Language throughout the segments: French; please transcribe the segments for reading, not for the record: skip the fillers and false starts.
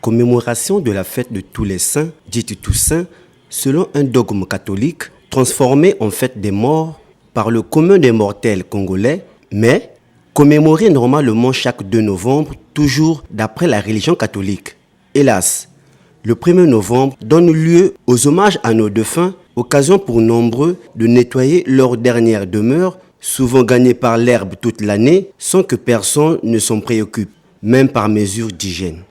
commémoration de la fête de tous les saints, dite Toussaint, selon un dogme catholique, transformée en fête des morts par le commun des mortels congolais, mais commémorée normalement chaque 2 novembre, toujours d'après la religion catholique. Hélas, le 1er novembre donne lieu aux hommages à nos défunts, occasion pour nombreux de nettoyer leur dernière demeure, souvent gagnée par l'herbe toute l'année, sans que personne ne s'en préoccupe, même par mesure d'hygiène.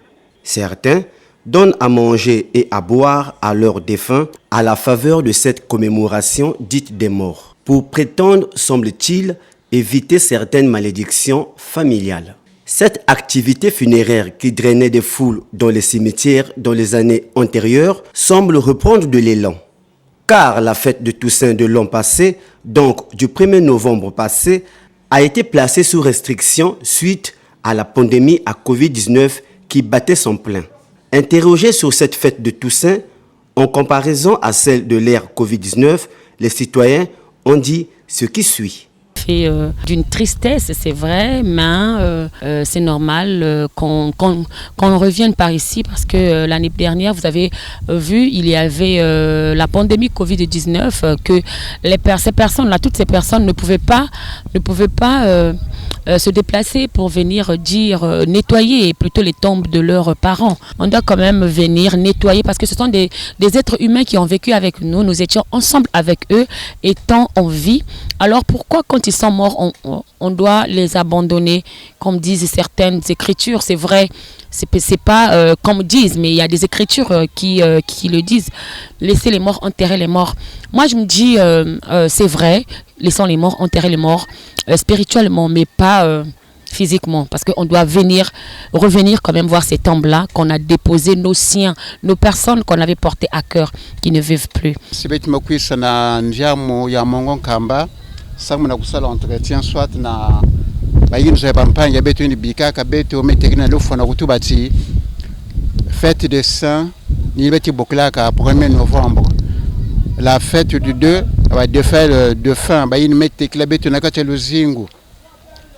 Certains donnent à manger et à boire à leurs défunts à la faveur de cette commémoration dite des morts, pour prétendre, semble-t-il, éviter certaines malédictions familiales. Cette activité funéraire qui drainait des foules dans les cimetières dans les années antérieures semble reprendre de l'élan. Car la fête de Toussaint de l'an passé, donc du 1er novembre passé, a été placée sous restriction suite à la pandémie à Covid-19 qui battait son plein. Interrogés sur cette fête de Toussaint, en comparaison à celle de l'ère Covid-19, les citoyens ont dit ce qui suit. D'une tristesse, c'est vrai, mais c'est normal qu'on revienne par ici parce que l'année dernière, vous avez vu, il y avait la pandémie Covid-19 que ces personnes-là, toutes ces personnes ne pouvaient pas se déplacer pour venir nettoyer plutôt les tombes de leurs parents. On doit quand même venir nettoyer parce que ce sont des êtres humains qui ont vécu avec nous. Nous étions ensemble avec eux, étant en vie. Alors pourquoi quand ils sont morts, on doit les abandonner, comme disent certaines écritures? C'est vrai, c'est pas comme disent, mais il y a des écritures qui le disent. Laissez les morts enterrer les morts. Moi je me dis, c'est vrai, laissons les morts enterrer les morts spirituellement, mais pas physiquement, parce qu'on doit revenir quand même voir ces tombes-là qu'on a déposées, nos siens, nos personnes qu'on avait portées à cœur, qui ne vivent plus. Sangu na kusala entretien soit na bayini zo bampanya beto ni bikaka beto metekina lofo na kutubati fête des saints ni beti boklaka 1er novembre, la fête du 2 ba de fin bayini metekila beto na kati luzingu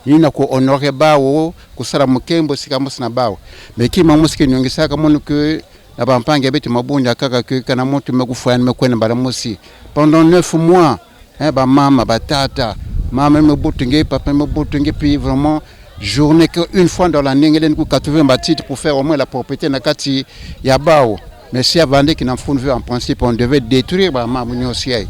ni na ko honorer bawo kusala mukembo sikamos na bawo mekima musiki nyongisaka monu que na bampanya beto mabunja kaka que kana moto mekufana mekwena balamusi pendant 9 mois. Ba maman, ba tata, maman me boutingue, papa me boutingue, puis vraiment journée qu'une fois dans l'année, il y a 80 titres pour faire au moins la propriété nakati yabao. Mais si avant qui n'en font en principe, on devait détruire ba maman aussi. Parce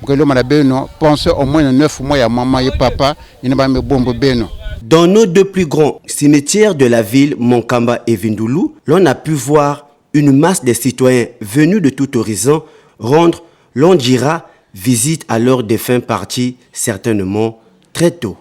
que l'homme a beno, pensez au moins 9 mois à maman et papa, il n'a pas me bombe beno. Dans nos 2 plus grands cimetières de la ville, Monkamba et Vindoulou, l'on a pu voir une masse de citoyens venus de tout horizon rendre, l'on dira, visite à leurs défunts partis certainement très tôt.